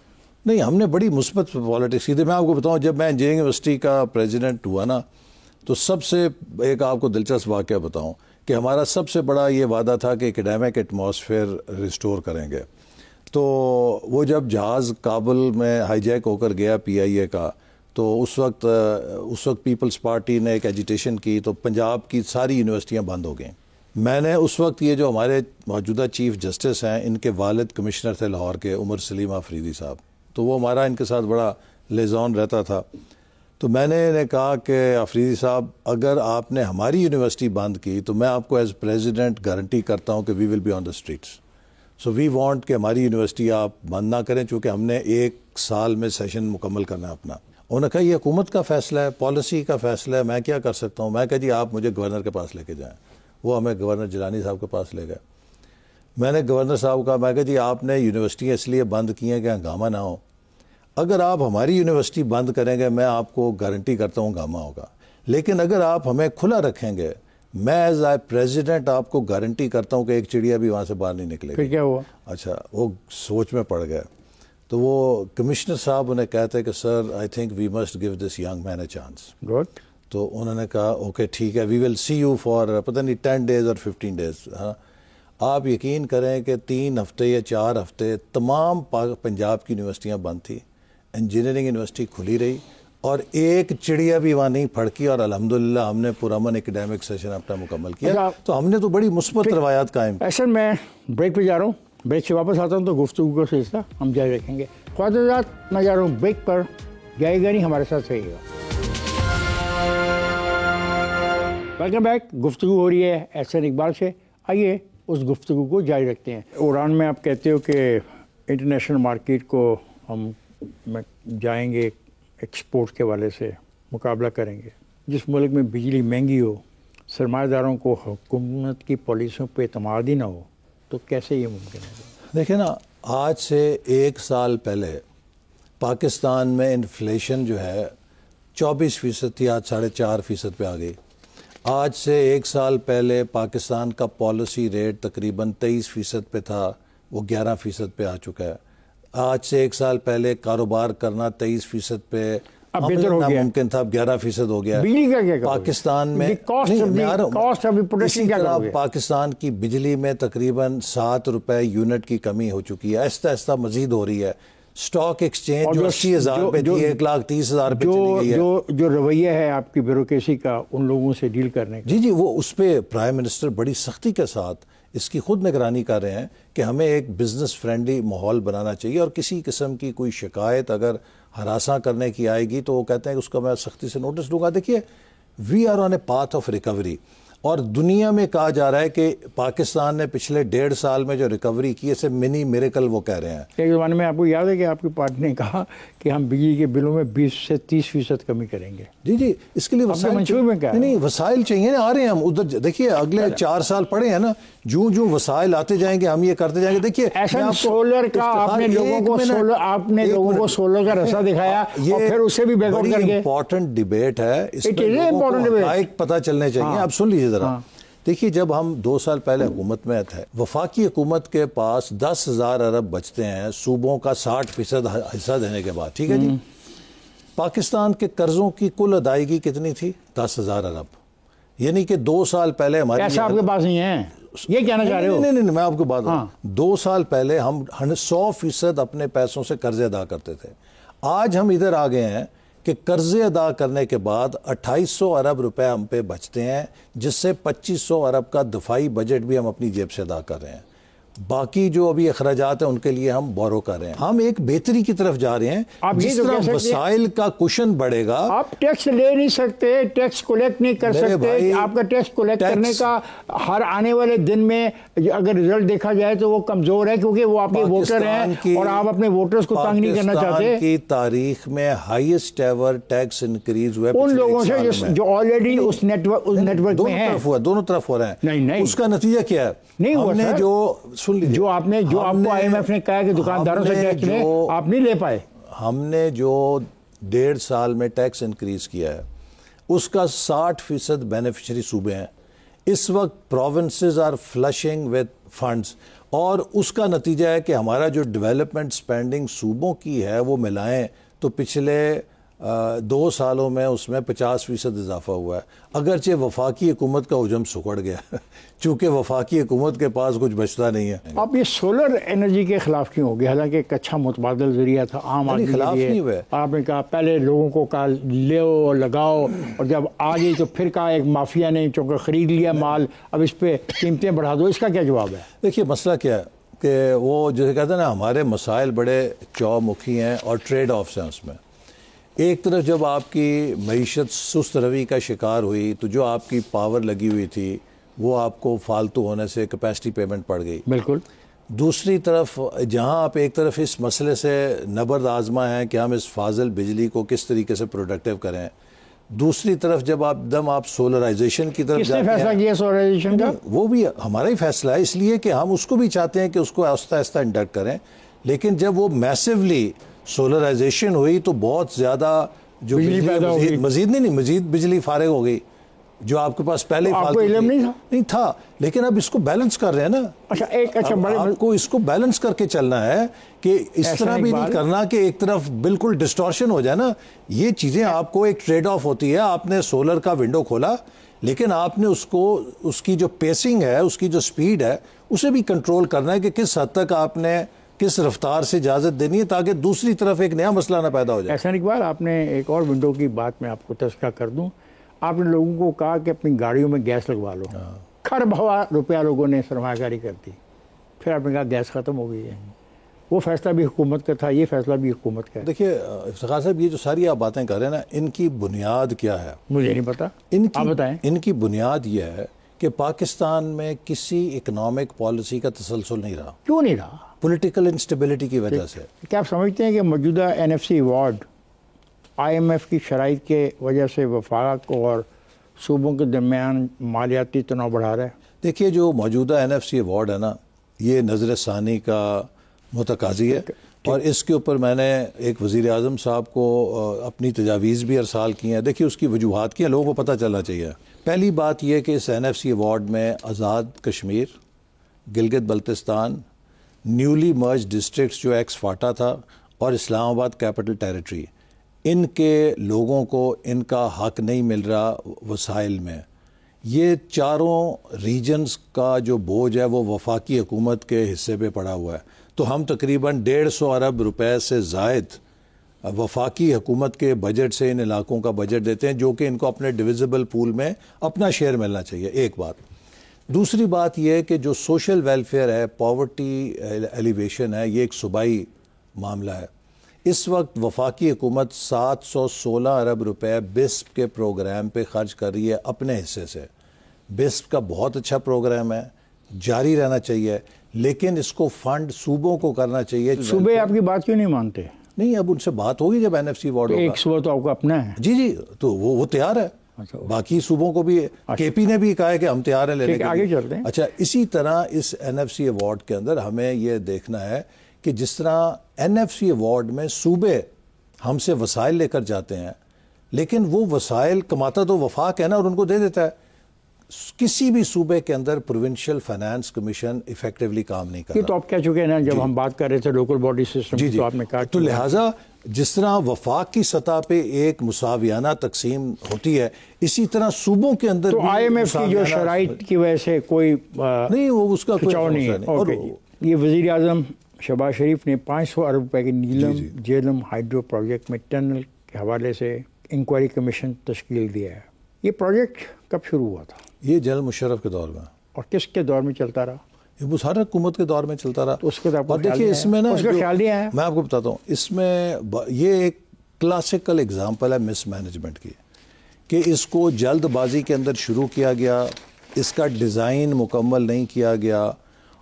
نہیں، ہم نے بڑی مثبت پالیٹکس کی تھی. میں آپ کو بتاؤں، جب میں انجینئرنگ یونیورسٹی کا پریزیڈنٹ ہوا نا، تو سب سے ایک آپ کو دلچسپ واقعہ بتاؤں کہ ہمارا سب سے بڑا یہ وعدہ تھا کہ اکیڈیمک ایٹماسفیئر ریسٹور کریں گے. تو وہ جب جہاز کابل میں ہائی جیک ہو کر گیا PIA کا، تو اس وقت پیپلز پارٹی نے ایک ایجیٹیشن کی، تو پنجاب کی ساری یونیورسٹیاں بند ہو گئیں. میں نے اس وقت یہ جو ہمارے موجودہ چیف جسٹس ہیں، ان کے والد کمشنر تھے لاہور کے، عمر سلیم آفریدی صاحب، تو وہ ہمارا ان کے ساتھ بڑا لیزون رہتا تھا. تو میں نے انہیں کہا کہ آفریدی صاحب اگر آپ نے ہماری یونیورسٹی بند کی تو میں آپ کو ایز پریزیڈنٹ گارنٹی کرتا ہوں کہ we will be on the streets. So we want کہ ہماری یونیورسٹی آپ بند نہ کریں، چونکہ ہم نے 1 سال میں سیشن مکمل کرنا ہے اپنا. انہوں نے کہا یہ حکومت کا فیصلہ ہے، پالیسی کا فیصلہ ہے، میں کیا کر سکتا ہوں. میں کہا جی آپ مجھے گورنر کے پاس لے کے جائیں. وہ ہمیں گورنر جیلانی صاحب کے پاس لے گئے. میں نے گورنر صاحب کا، میں کہا جی آپ نے یونیورسٹیاں اس لیے بند کی ہیں کہ ہنگامہ نہ ہو. اگر آپ ہماری یونیورسٹی بند کریں گے میں آپ کو گارنٹی کرتا ہوں ہنگامہ ہوگا، لیکن اگر آپ ہمیں کھلا رکھیں گے میں ایز اے پریزیڈنٹ آپ کو گارنٹی کرتا ہوں کہ ایک چڑیا بھی وہاں سے باہر نہیں نکلے گی. پھر کیا ہوا؟ اچھا وہ سوچ میں پڑ گئے. تو وہ کمشنر صاحب انہیں کہتے کہ sir I think we must give this young man a chance. Good. تو انہوں نے کہا اوکے ٹھیک ہے، وی ول سی یو فار پتہ نہیں 10 days اور 15 days. ہاں آپ یقین کریں کہ 3 ہفتے یا 4 ہفتے تمام پنجاب کی یونیورسٹیاں بند تھی، انجینئرنگ یونیورسٹی کھلی رہی اور ایک چڑیا بھی وہاں نہیں پھڑکی، اور الحمدللہ ہم نے پرامن اکیڈیمک سیشن اپنا مکمل کیا. تو ہم نے تو بڑی مثبت روایات قائم. ایسا میں بریک پہ جا رہا ہوں، بریک سے واپس آتا ہوں تو گفتگو کا سلسلہ ہم جاری رکھیں گے. خواجہ میں جا رہا ہوں بریک پر، جائے گا نہیں، ہمارے ساتھ رہیے گا. Welcome back. گفتگو ہو رہی ہے احسن اقبال سے. آئیے اس گفتگو کو جاری رکھتے ہیں. ایران میں آپ کہتے ہو کہ انٹرنیشنل مارکیٹ کو ہم جائیں گے، ایکسپورٹ کے والے سے مقابلہ کریں گے. جس ملک میں بجلی مہنگی ہو، سرمایہ داروں کو حکومت کی پالیسیوں پہ اعتماد ہی نہ ہو، تو کیسے یہ ممکن ہے؟ دیکھیں نا، آج سے 1 سال پہلے پاکستان میں انفلیشن جو ہے 24% تھی، آج 4.5% پہ آ گئی. آج سے 1 سال پہلے پاکستان کا پالیسی ریٹ تقریباً 23% پہ تھا، وہ 11% پہ آ چکا ہے. آج سے 1 سال پہلے کاروبار کرنا 23% پہ اب بہتر ہو گیا، ناممکن تھا، اب 11% ہو گیا. بجلی کا کیا پاکستان میں کاسٹ آف پروڈکشن کیا کرو گے؟ پاکستان کی بجلی میں تقریباً 7 روپے یونٹ کی کمی ہو چکی ہے، آہستہ آہستہ مزید ہو رہی ہے. سٹاک ایکسچینج جو 80,000 پہ تھی 1,30,000 پہ چلی گئی ہے. جو رویہ ہے آپ کی بیوروکریسی کا ان لوگوں سے ڈیل کرنے کا، جی وہ اس پہ پرائم منسٹر بڑی سختی کے ساتھ اس کی خود نگرانی کر رہے ہیں کہ ہمیں ایک بزنس فرینڈلی ماحول بنانا چاہیے، اور کسی قسم کی کوئی شکایت اگر ہراساں کرنے کی آئے گی تو وہ کہتے ہیں کہ اس کا میں سختی سے نوٹس دوں گا. دیکھیے we are on a path of recovery, اور دنیا میں کہا جا رہا ہے کہ پاکستان نے پچھلے 1.5 سال میں جو ریکوری کی اسے منی میریکل وہ کہہ رہے ہیں. ایک زمانے میں آپ کو یاد ہے کہ آپ کی پارٹی نے کہا کہ ہم بجلی کے بلوں میں 20 سے 30% کمی کریں گے. جی اس کے لیے وسائل چاہیے نا. آ رہے ہیں ہم ادھر، دیکھیے اگلے 4 سال پڑے ہیں نا، جو وسائل آتے جائیں گے ہم یہ کرتے جائیں گے. دیکھیے ایسا سولر کا آپ نے لوگوں کو سولر کا رستہ دکھایا اور پھر اسے بھی بیک آؤٹ کر کے. امپورٹنٹ ڈیبیٹ ہے اس میں، حقائق پتہ چلنے چاہیے. آپ سن لیجیے ذرا. دیکھیے جب ہم 2 سال پہلے حکومت میں تھے، وفاقی حکومت کے پاس 10,000 ارب بچتے ہیں صوبوں کا 60% حصہ دینے کے بعد، ٹھیک ہے جی. پاکستان کے قرضوں کی کل ادائیگی کتنی تھی؟ 10,000 ارب. یعنی کہ 2 سال پہلے ہماری پیسہ آپ کے پاس نہیں ہے، یہ کہنا چاہ رہے ہو؟ نہیں میں آپ کو بات بتاؤں. 2 سال پہلے ہم 100% اپنے پیسوں سے قرضے ادا کرتے تھے. آج ہم ادھر آ گئے ہیں کہ قرضے ادا کرنے کے بعد 2800 ارب روپے ہم پہ بچتے ہیں، جس سے 2500 ارب کا دفاعی بجٹ بھی ہم اپنی جیب سے ادا کر رہے ہیں. باقی جو ابھی اخراجات ہیں ان کے لیے ہم بورو کر رہے ہیں. ہم ایک بہتری کی طرف جا رہے ہیں. جس طرح وسائل کا کوشن بڑھے گا، آپ ٹیکس لے نہیں سکتے، ٹیکس کولیکٹ نہیں کر سکتے. آپ کا ٹیکس کولیکٹ کرنے کا ہر آنے والے دن میں اگر رزلٹ دیکھا جائے تو وہ کمزور ہے، کیونکہ وہ آپ کے ووٹر ہیں اور آپ اپنے ووٹرز کو تنگ نہیں کرنا چاہتے. پاکستان کی تاریخ میں ہائیسٹ ایور ٹیکس انکریز ہوا ان لوگوں سے جو آلریڈی اس نیٹ ورک میں ہیں. دونوں طرف ہو رہے ہیں. نہیں اس کا نتیجہ کیا ہے؟ نہیں ہوا سر. جو آپ کو آئی ایم ایف نے کہا کہ دکانداروں سے ٹیکس لیں، آپ نہیں لے پائے. ہم نے جو 1.5 سال میں ٹیکس انکریز کیا ہے اس کا 60% بینیفیشری صوبے ہیں. اس وقت provinces are flushing with funds, اور اس کا نتیجہ ہے کہ ہمارا جو ڈیولپمنٹ سپینڈنگ صوبوں کی ہے وہ ملائیں تو پچھلے 2 سالوں میں اس میں 50% اضافہ ہوا ہے. اگرچہ وفاقی حکومت کا حجم سکڑ گیا چونکہ وفاقی حکومت کے پاس کچھ بچتا نہیں ہے. آپ یہ سولر انرجی کے خلاف کیوں ہو گئے؟ حالانکہ ایک اچھا متبادل ذریعہ تھا عام آدمی کے لیے. خلاف نہیں ہوئے. آپ نے کہا پہلے لوگوں کو کہا لو لگاؤ، اور جب آ گئی تو پھر کہا ایک مافیا نے چونکہ خرید لیا مال، اب اس پہ قیمتیں بڑھا دو. اس کا کیا جواب ہے؟ دیکھیے مسئلہ کیا ہے کہ وہ جیسے کہتے ہیں نا، ہمارے مسائل بڑے چومکھی ہیں اور ٹریڈ آفس ہیں. اس میں ایک طرف جب آپ کی معیشت سست روی کا شکار ہوئی تو جو آپ کی پاور لگی ہوئی تھی وہ آپ کو فالتو ہونے سے کیپیسٹی پیمنٹ پڑ گئی. بالکل. دوسری طرف جہاں آپ ایک طرف اس مسئلے سے نبرد آزما ہیں کہ ہم اس فاضل بجلی کو کس طریقے سے پروڈکٹیو کریں، دوسری طرف جب آپ سولرائزیشن کی طرف جاتے ہیں. کس نے فیصلہ کیا سولرائزیشن کا؟ وہ بھی ہمارا ہی فیصلہ ہے، اس لیے کہ ہم اس کو بھی چاہتے ہیں کہ اس کو آہستہ آہستہ انڈکٹ کریں. لیکن جب وہ میسیولی سولرائزیشن ہوئی تو بہت زیادہ جو مزید بجلی فارغ ہو گئی جو آپ کے پاس پہلے علم نہیں تھا. لیکن اب اس کو بیلنس کر رہے ہیں نا. آپ کو اس کو بیلنس کر کے چلنا ہے کہ اس طرح بھی نہیں کرنا کہ ایک طرف بالکل ڈسٹورشن ہو جائے نا. یہ چیزیں آپ کو ایک ٹریڈ آف ہوتی ہے. آپ نے سولر کا ونڈو کھولا لیکن آپ نے اس کی جو پیسنگ ہے، اس کی جو سپیڈ ہے، اسے بھی کنٹرول کرنا ہے کہ کس حد تک آپ نے کس رفتار سے اجازت دینی ہے تاکہ دوسری طرف ایک نیا مسئلہ نہ پیدا ہو جائے. احسان اقبال، آپ نے ایک اور ونڈو کی بات میں آپ کو تذکرہ کر دوں. آپ نے لوگوں کو کہا کہ اپنی گاڑیوں میں گیس لگوا لو. خرب روپیہ لوگوں نے سرمایہ کاری کر دی. پھر آپ نے کہا گیس ختم ہو گئی ہے. وہ فیصلہ بھی حکومت کا تھا، یہ فیصلہ بھی حکومت کا ہے. دیکھیے افتخار صاحب، یہ جو ساری آپ باتیں کر رہے ہیں نا، ان کی بنیاد کیا ہے؟ مجھے نہیں پتا، آپ بتائیں. ان کی بنیاد یہ ہے کہ پاکستان میں کسی اکنامک پالیسی کا تسلسل نہیں رہا. کیوں نہیں رہا؟ پولیٹیکل انسٹیبلٹی کی وجہ سے. کیا آپ سمجھتے ہیں کہ موجودہ NFC award I M F کی شرائط کے وجہ سے وفاق اور صوبوں کے درمیان مالیاتی تناؤ بڑھا رہا ہے؟ دیکھیے جو موجودہ NFC ایوارڈ ہے نا، یہ نظر ثانی کا متقاضی ہے، اور اس کے اوپر میں نے ایک وزیر اعظم صاحب کو اپنی تجاویز بھی ارسال کی ہیں. دیکھیے اس کی وجوہات کی ہیں، لوگوں کو پتہ چلنا چاہیے. پہلی بات یہ کہ اس NFC ایوارڈ میں آزاد کشمیر، گلگت بلتستان، نیولی مرج ڈسٹرکٹس جو ایکس فاٹا تھا، اور اسلام آباد کیپٹل ٹیریٹری، ان کے لوگوں کو ان کا حق نہیں مل رہا وسائل میں. یہ چاروں ریجنز کا جو بوجھ ہے وہ وفاقی حکومت کے حصے پہ پڑا ہوا ہے. تو ہم تقریباً 150 ارب روپے سے زائد وفاقی حکومت کے بجٹ سے ان علاقوں کا بجٹ دیتے ہیں، جو کہ ان کو اپنے ڈویزبل پول میں اپنا شیئر ملنا چاہیے. ایک بات. دوسری بات یہ کہ جو سوشل ویلفیئر ہے، پاورٹی ایلیویشن ہے، یہ ایک صوبائی معاملہ ہے. اس وقت وفاقی حکومت 716 ارب روپے بسپ کے پروگرام پہ خرچ کر رہی ہے اپنے حصے سے. بسپ کا بہت اچھا پروگرام ہے، جاری رہنا چاہیے، لیکن اس کو فنڈ صوبوں کو کرنا چاہیے. صوبے آپ کی بات کیوں نہیں مانتے؟ نہیں، اب ان سے بات ہوگی جب NFC وارڈ ہوگا. ایک صوبہ تو آپ کو اپنا ہے. جی تو وہ تیار ہے. باقی صوبوں کو بھی KP نے بھی کہا ہے کہ ہم تیار ہیں لینے کے لیے. آگے چلتے ہیں. اچھا، اسی طرح اس NFC ایوارڈ کے اندر ہمیں یہ دیکھنا ہے کہ جس طرح NFC ایوارڈ میں صوبے ہم سے وسائل لے کر جاتے ہیں، لیکن وہ وسائل کماتا تو وفاق ہے نا، اور ان کو دے دیتا ہے. کسی بھی صوبے کے اندر پروونشل فائنانس کمیشن ایفیکٹولی کام نہیں کرتا. یہ تو آپ کہہ چکے ہیں نا جب ہم بات کر رہے تھے لوکل باڈی سسٹم کی، تو آپ نے کہا تو لہٰذا جس طرح وفاق کی سطح پہ ایک مساویانہ تقسیم ہوتی ہے، اسی طرح صوبوں کے اندر تو IMF کی جو شرائط کی وجہ سے کوئی نہیں، وہ اس کا کھچاؤ نہیں ہے. اور یہ وزیر اعظم شہباز شریف نے 500 ارب روپے کے نیلم جیلم ہائیڈرو پروجیکٹ میں ٹنل کے حوالے سے انکوائری کمیشن تشکیل دیا ہے. یہ پروجیکٹ کب شروع ہوا تھا؟ یہ جنرل مشرف کے دور میں. اور کس کے دور میں چلتا رہا؟ یہ وہ ہر حکومت کے دور میں چلتا رہا. اس کو اور دیکھیے اس میں نا اس کا خیال نہیں آیا. میں آپ کو بتاتا ہوں، اس میں یہ ایک کلاسیکل اگزامپل ہے مس مینجمنٹ کی، کہ اس کو جلد بازی کے اندر شروع کیا گیا، اس کا ڈیزائن مکمل نہیں کیا گیا،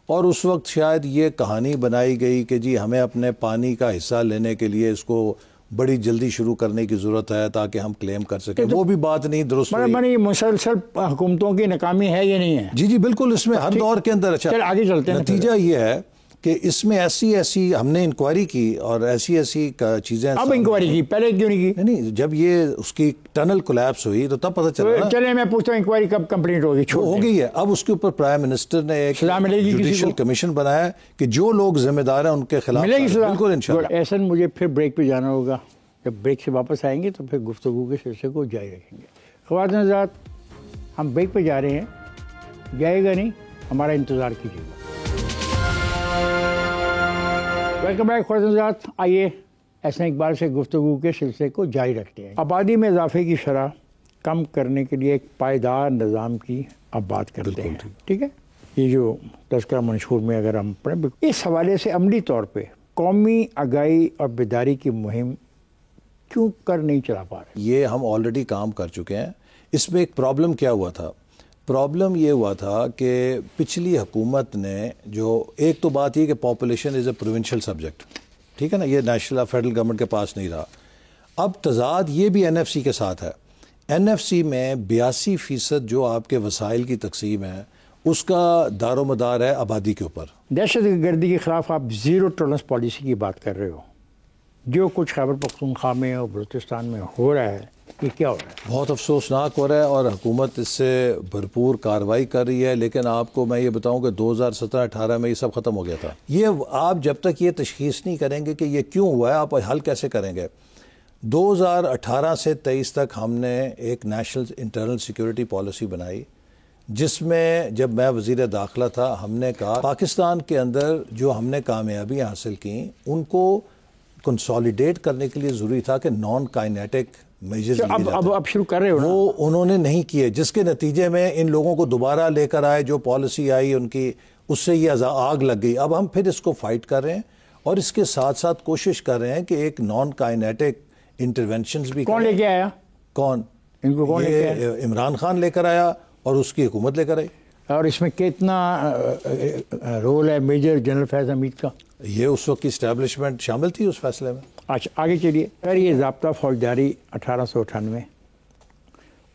اور اس وقت شاید یہ کہانی بنائی گئی کہ جی ہمیں اپنے پانی کا حصہ لینے کے لیے اس کو بڑی جلدی شروع کرنے کی ضرورت ہے تاکہ ہم کلیم کر سکیں. وہ بھی بات نہیں درست ہوئی. یہ مسلسل حکومتوں کی ناکامی ہے یہ نہیں ہے؟ جی بالکل، اس میں ہر دور کے اندر. اچھا، آگے چلتے ہیں. نتیجہ یہ ہے کہ اس میں ایسی ہم نے انکوائری کی اور ایسی چیزیں. اب انکوائری کی، پہلے کیوں نہیں کی؟ نہیں، جب یہ اس کی ٹنل کولیپس ہوئی تو تب پتہ چلا. چلے میں پوچھتا ہوں انکوائری کب کمپلیٹ ہوگی؟ ہو گئی ہے. اب اس کے اوپر پرائم منسٹر نے ایک جوڈیشل کمیشن بنایا کہ جو لوگ ذمہ دار ہیں ان کے خلاف ملے گی. بالکل انشاءاللہ. ایسا مجھے پھر بریک پہ جانا ہوگا. جب بریک سے واپس آئیں گے تو پھر گفتگو کے سلسلے کو جاری رکھیں گے. خواتین حضرات، ہم بریک پہ جا رہے ہیں، جائے گا نہیں، ہمارا انتظار کیجیے گا. ویلکم بیک خواتین حضرات. آئیے احسن اقبال سے گفتگو کے سلسلے کو جاری رکھتے ہیں. آبادی میں اضافے کی شرح کم کرنے کے لیے ایک پائیدار نظام کی اب بات کرتے ہیں. ٹھیک ہے، یہ جو تذکرہ منشور میں اگر ہم پڑھیں، اس حوالے سے عملی طور پہ قومی آگاہی اور بیداری کی مہم کیوں کر نہیں چلا پا رہے؟ یہ ہم آلریڈی کام کر چکے ہیں. اس میں ایک پرابلم کیا ہوا تھا؟ پرابلم یہ ہوا تھا کہ پچھلی حکومت نے جو ایک تو بات یہ کہ population is a provincial subject, ٹھیک ہے نا، یہ نیشنل فیڈرل گورنمنٹ کے پاس نہیں رہا. اب تضاد یہ بھی NFC کے ساتھ ہے. NFC میں 82% جو آپ کے وسائل کی تقسیم ہے اس کا دار و مدار ہے آبادی کے اوپر. دہشت گردی کے خلاف آپ زیرو ٹالرنس پالیسی کی بات کر رہے ہو. جو کچھ خیبر پختونخوا میں اور بلوچستان میں ہو رہا ہے، یہ کیا ہو رہا ہے؟ بہت افسوسناک ہو رہا ہے اور حکومت اس سے بھرپور کارروائی کر رہی ہے. لیکن آپ کو میں یہ بتاؤں کہ 2017-18 میں یہ سب ختم ہو گیا تھا. یہ آپ جب تک یہ تشخیص نہیں کریں گے کہ یہ کیوں ہوا ہے، آپ حل کیسے کریں گے؟ 2018 سے 23 تک ہم نے ایک نیشنل انٹرنل سیکیورٹی پالیسی بنائی، جس میں جب میں وزیر داخلہ تھا ہم نے کہا پاکستان کے اندر جو ہم نے کامیابیاں حاصل کیں ان کو کنسالیڈیٹ کرنے کے لیے ضروری تھا کہ نان کائنیٹک میجرز اب شروع کر رہے ہو. وہ انہوں نے نہیں کیے، جس کے نتیجے میں ان لوگوں کو دوبارہ لے کر آئے. جو پالیسی آئی ان کی، اس سے یہ آگ لگ گئی. اب ہم پھر اس کو فائٹ کر رہے ہیں اور اس کے ساتھ ساتھ کوشش کر رہے ہیں کہ ایک نان کائنیٹک انٹرونشنز بھی. کون لے کے آیا؟ کون ان کو کون لے کے آیا؟ عمران خان لے کر آیا اور اس کی حکومت لے کر آئی. اور اس میں کتنا رول ہے میجر جنرل فیض حمید کا؟ یہ اس وقت کی اسٹیبلشمنٹ شامل تھی اس فیصلے میں. اچھا آگے چلیے. اگر یہ ضابطہ فوجداری 1898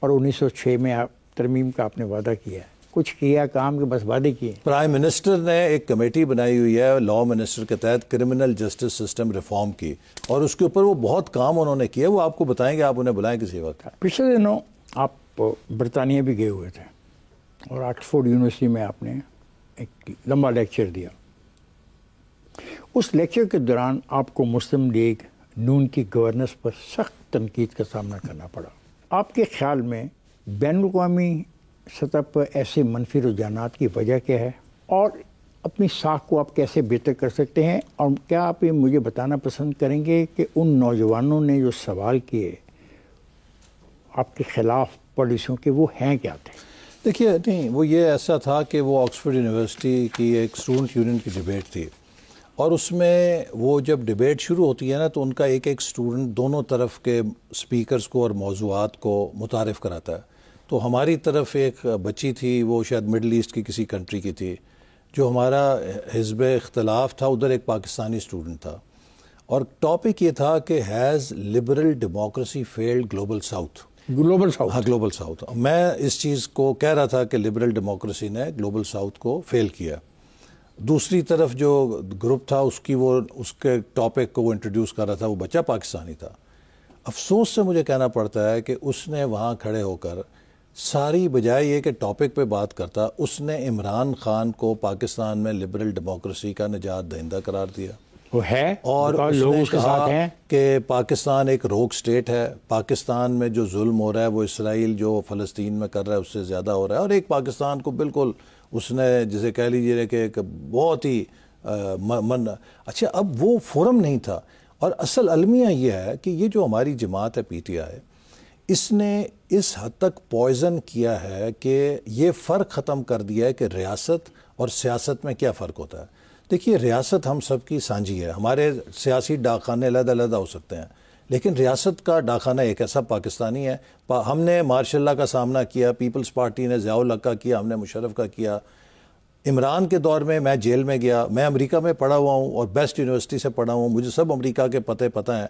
اور 1906 میں آپ ترمیم کا آپ نے وعدہ کیا ہے، کچھ کیا کام کے بس وعدے کیے؟ پرائم منسٹر نے ایک کمیٹی بنائی ہوئی ہے لا منسٹر کے تحت کرمنل جسٹس سسٹم ریفارم کی، اور اس کے اوپر وہ بہت کام انہوں نے کیا. وہ آپ کو بتائیں گے، آپ انہیں بلائیں کسی وقت. پچھلے دنوں آپ برطانیہ بھی گئے ہوئے تھے اور آکسفورڈ یونیورسٹی میں آپ نے ایک لمبا لیکچر دیا. اس لیکچر کے دوران آپ کو مسلم لیگ نون کی گورننس پر سخت تنقید کا سامنا کرنا پڑا. آپ کے خیال میں بین الاقوامی سطح پر ایسے منفی رجحانات کی وجہ کیا ہے اور اپنی ساکھ کو آپ کیسے بہتر کر سکتے ہیں؟ اور کیا آپ یہ مجھے بتانا پسند کریں گے کہ ان نوجوانوں نے جو سوال کیے آپ کے خلاف پالیسیوں کے وہ ہیں کیا تھے؟ دیکھیے نہیں، وہ یہ ایسا تھا کہ وہ آکسفورڈ یونیورسٹی کی ایک اسٹوڈنٹ یونین کی ڈبیٹ تھی، اور اس میں وہ جب ڈبیٹ شروع ہوتی ہے نا تو ان کا ایک اسٹوڈنٹ دونوں طرف کے سپیکرز کو اور موضوعات کو متعارف کراتا ہے. تو ہماری طرف ایک بچی تھی، وہ شاید مڈل ایسٹ کی کسی کنٹری کی تھی، جو ہمارا حزب اختلاف تھا، ادھر ایک پاکستانی اسٹوڈنٹ تھا، اور ٹاپک یہ تھا کہ has liberal democracy field global south. Global south? ہاں، گلوبل ساؤتھ. میں اس چیز کو کہہ رہا تھا کہ لبرل ڈیموکریسی نے گلوبل ساؤتھ کو فیل کیا. دوسری طرف جو گروپ تھا اس کے ٹاپک کو وہ انٹروڈیوس کر رہا تھا، وہ بچہ پاکستانی تھا. افسوس سے مجھے کہنا پڑتا ہے کہ اس نے وہاں کھڑے ہو کر ساری بجائے یہ کہ ٹاپک پہ بات کرتا، اس نے عمران خان کو پاکستان میں لبرل ڈیموکریسی کا نجات دہندہ قرار دیا. وہ ہے، اور لوگ اس اس کے نے ساتھ کہا ہیں کہ پاکستان ایک روگ سٹیٹ ہے، پاکستان میں جو ظلم ہو رہا ہے وہ اسرائیل جو فلسطین میں کر رہا ہے اس سے زیادہ ہو رہا ہے، اور ایک پاکستان کو بالکل اس نے جسے کہہ لیجیے کہ ایک بہت ہی اچھا. اب وہ فورم نہیں تھا، اور اصل المیہ یہ ہے کہ یہ جو ہماری جماعت ہے پی ٹی آئی، اس نے اس حد تک پوائزن کیا ہے کہ یہ فرق ختم کر دیا ہے کہ ریاست اور سیاست میں کیا فرق ہوتا ہے. دیکھیے، ریاست ہم سب کی سانجھی ہے، ہمارے سیاسی ڈاکخانے علیحدہ علیحدہ ہو سکتے ہیں، لیکن ریاست کا ڈاکخانہ ایک ایسا پاکستانی ہے. ہم نے مارشل لا کا سامنا کیا، پیپلز پارٹی نے ضیاء الحق کا کیا، ہم نے مشرف کا کیا. عمران کے دور میں جیل میں گیا، میں امریکہ میں پڑھا ہوا ہوں اور بیسٹ یونیورسٹی سے پڑھا ہوں، مجھے سب امریکہ کے پتہ ہیں.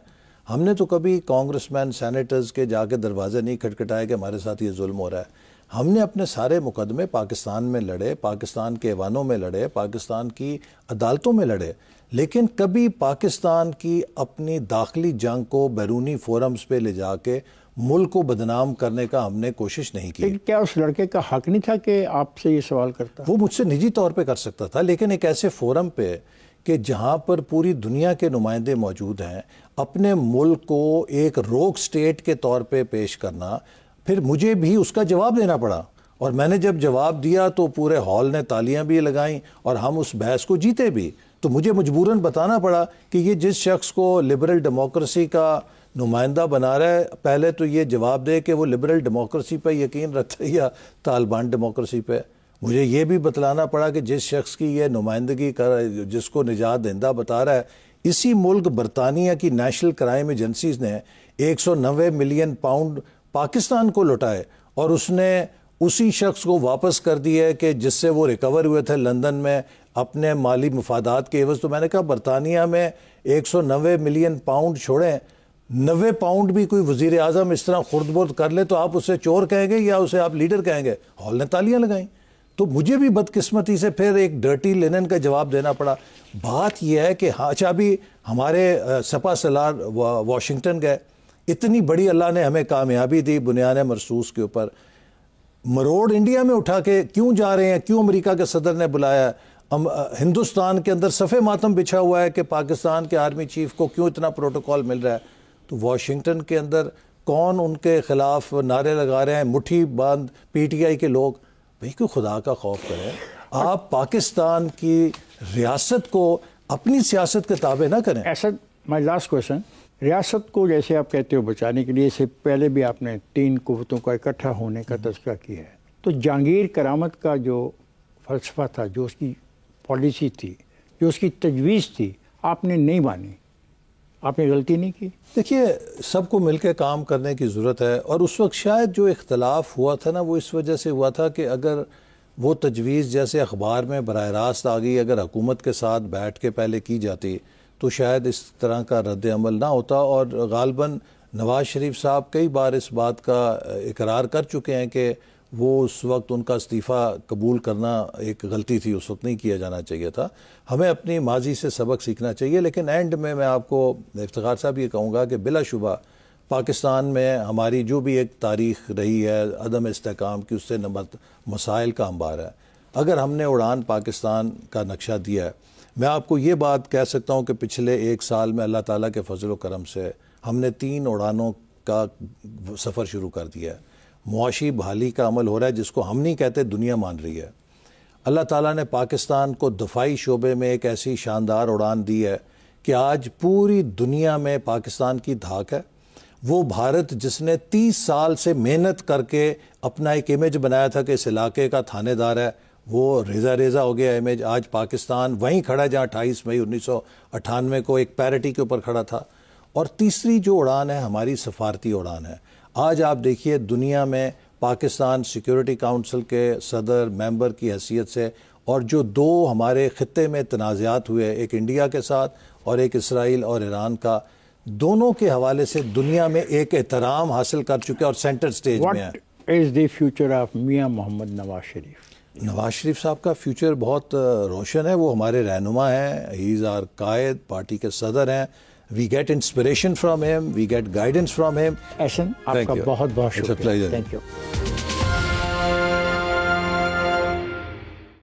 ہم نے تو کبھی کانگریس مین سینیٹرز کے جا کے دروازے نہیں کھٹکھٹائے کہ ہمارے ساتھ یہ ظلم ہو رہا ہے. ہم نے اپنے سارے مقدمے پاکستان میں لڑے، پاکستان کے ایوانوں میں لڑے، پاکستان کی عدالتوں میں لڑے، لیکن کبھی پاکستان کی اپنی داخلی جنگ کو بیرونی فورمز پہ لے جا کے ملک کو بدنام کرنے کا ہم نے کوشش نہیں کی. لیکن کیا اس لڑکے کا حق نہیں تھا کہ آپ سے یہ سوال کرتا؟ وہ مجھ سے نجی طور پہ کر سکتا تھا، لیکن ایک ایسے فورم پہ کہ جہاں پر پوری دنیا کے نمائندے موجود ہیں، اپنے ملک کو ایک روگ سٹیٹ کے طور پہ پیش کرنا، پھر مجھے بھی اس کا جواب دینا پڑا. اور میں نے جب جواب دیا تو پورے ہال نے تالیاں بھی لگائیں اور ہم اس بحث کو جیتے بھی. تو مجھے مجبوراً بتانا پڑا کہ یہ جس شخص کو لبرل ڈیموکریسی کا نمائندہ بنا رہا ہے، پہلے تو یہ جواب دے کہ وہ لبرل ڈیموکریسی پہ یقین رکھتا ہے یا طالبان ڈیموکریسی پہ. مجھے یہ بھی بتلانا پڑا کہ جس شخص کی یہ نمائندگی کر، جس کو نجات دہندہ بتا رہا ہے، اسی ملک برطانیہ کی نیشنل کرائم ایجنسیز نے 190 ملین پاؤنڈ پاکستان کو لوٹائے، اور اس نے اسی شخص کو واپس کر دی ہے کہ جس سے وہ ریکور ہوئے تھے لندن میں اپنے مالی مفادات کے عوض. تو میں نے کہا برطانیہ میں 190 ملین پاؤنڈ چھوڑیں، 90 پاؤنڈ بھی کوئی وزیر اعظم اس طرح خرد برد کر لے تو آپ اسے چور کہیں گے یا اسے آپ لیڈر کہیں گے؟ ہال نے تالیاں لگائیں. تو مجھے بھی بدقسمتی سے پھر ایک ڈرٹی لینن کا جواب دینا پڑا. بات یہ ہے کہ اچھا بھی ہمارے سپا سالار واشنگٹن گئے، اتنی بڑی اللہ نے ہمیں کامیابی دی بنیاد مرصوص کے اوپر، مروڑ انڈیا میں اٹھا کے کیوں جا رہے ہیں؟ کیوں امریکہ کے صدر نے بلایا؟ ہندوستان کے اندر صفِ ماتم بچھا ہوا ہے کہ پاکستان کے آرمی چیف کو کیوں اتنا پروٹوکول مل رہا ہے. تو واشنگٹن کے اندر کون ان کے خلاف نعرے لگا رہے ہیں؟ مٹھی باندھ پی ٹی آئی کے لوگ. بھئی کوئی خدا کا خوف کریں، آپ پاکستان کی ریاست کو اپنی سیاست کے تابع نہ کریں. ایسا مائی لاسٹ کویشچن، ریاست کو جیسے آپ کہتے ہو بچانے کے لیے، اس سے پہلے بھی آپ نے 3 قوتوں کا اکٹھا ہونے کا تذکرہ کیا ہے. تو جہانگیر کرامت کا جو فلسفہ تھا، جو اس کی پالیسی تھی، جو اس کی تجویز تھی، آپ نے نہیں مانی، آپ نے غلطی نہیں کی. دیکھیے، سب کو مل کے کام کرنے کی ضرورت ہے، اور اس وقت شاید جو اختلاف ہوا تھا نا، وہ اس وجہ سے ہوا تھا کہ اگر وہ تجویز جیسے اخبار میں براہ راست آ گئی، اگر حکومت کے ساتھ بیٹھ کے پہلے کی جاتی تو شاید اس طرح کا رد عمل نہ ہوتا. اور غالباً نواز شریف صاحب کئی بار اس بات کا اقرار کر چکے ہیں کہ وہ اس وقت ان کا استعفیٰ قبول کرنا ایک غلطی تھی، اس وقت نہیں کیا جانا چاہیے تھا. ہمیں اپنی ماضی سے سبق سیکھنا چاہیے. لیکن اینڈ میں آپ کو افتخار صاحب یہ کہوں گا کہ بلا شبہ پاکستان میں ہماری جو بھی ایک تاریخ رہی ہے عدم استحکام کی، اس سے مسائل کا انبار ہے. اگر ہم نے اڑان پاکستان کا نقشہ دیا ہے، میں آپ کو یہ بات کہہ سکتا ہوں کہ پچھلے 1 سال میں اللہ تعالیٰ کے فضل و کرم سے ہم نے 3 اڑانوں کا سفر شروع کر دیا ہے. معاشی بحالی کا عمل ہو رہا ہے جس کو ہم نہیں کہتے، دنیا مان رہی ہے. اللہ تعالیٰ نے پاکستان کو دفاعی شعبے میں ایک ایسی شاندار اڑان دی ہے کہ آج پوری دنیا میں پاکستان کی دھاک ہے. وہ بھارت جس نے 30 سال سے محنت کر کے اپنا ایک امیج بنایا تھا کہ اس علاقے کا تھانے دار ہے، وہ ریزہ ہو گیا امیج. آج پاکستان وہیں کھڑا ہے جہاں 28 مئی 1998 کو ایک پیرٹی کے اوپر کھڑا تھا. اور تیسری جو اڑان ہے ہماری سفارتی اڑان ہے. آج آپ دیکھیے دنیا میں پاکستان سیکیورٹی کاؤنسل کے صدر ممبر کی حیثیت سے، اور جو 2 ہمارے خطے میں تنازعات ہوئے، ایک انڈیا کے ساتھ اور ایک اسرائیل اور ایران کا، دونوں کے حوالے سے دنیا میں ایک احترام حاصل کر چکے اور سینٹر سٹیج میں ہیں. What is the future of میاں محمد نواز شریف؟ نواز شریف صاحب کا فیوچر بہت روشن ہے. وہ ہمارے رہنما ہیں، ہی از آر قائد، پارٹی کے صدر ہیں. We get inspiration from him, we get guidance from him. Ahsan, آپ کا بہت بہت شکریہ. Thank you.